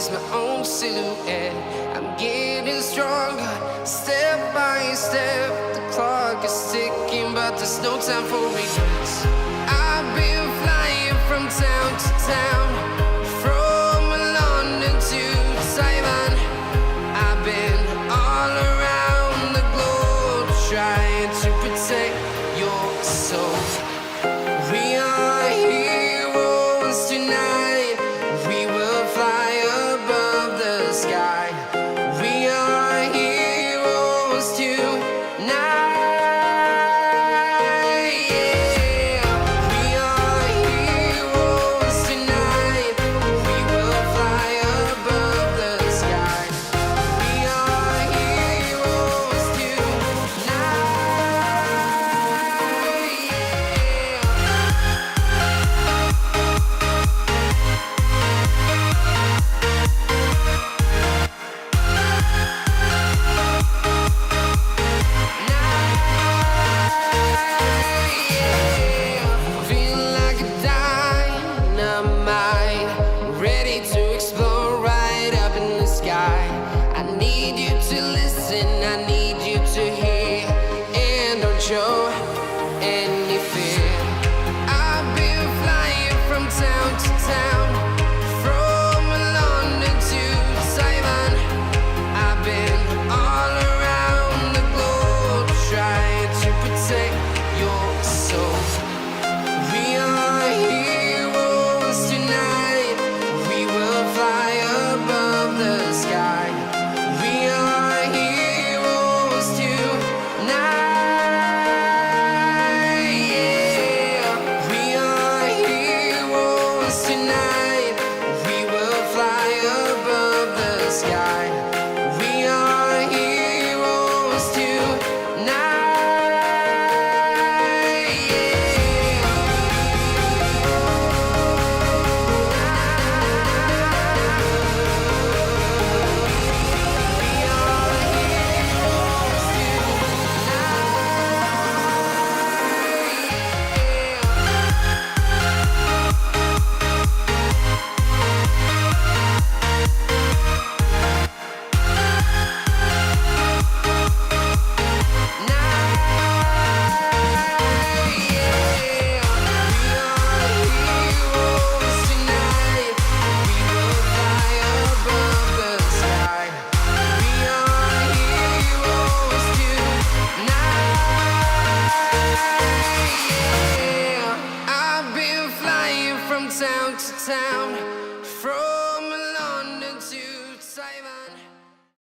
chase my own silhouette. I'm getting stronger, step by step. The clock is ticking, but there's no time for regrets. I've been flying from town to town, from London to Taiwan. I've been all around the globe trying to protect your soul. We are heroes tonight. We will fly above the sky. We are heroes tonight. Yeah. We are heroes tonight. We will fly above the sky. We are heroes tonight. Feeling like a dynamite, ready to explode right up in the sky. I need you to listen, I need you to hear, and don't show any fear. I've been flying from town to town, from London to Taiwan. I've been all around the globe trying to protect your soul. We are heroes tonight. We will fly above the sky. We are heroes tonight. Yeah. We are heroes tonight. We will fly above the sky. We are heroes tonight. I've been flying from town to town, from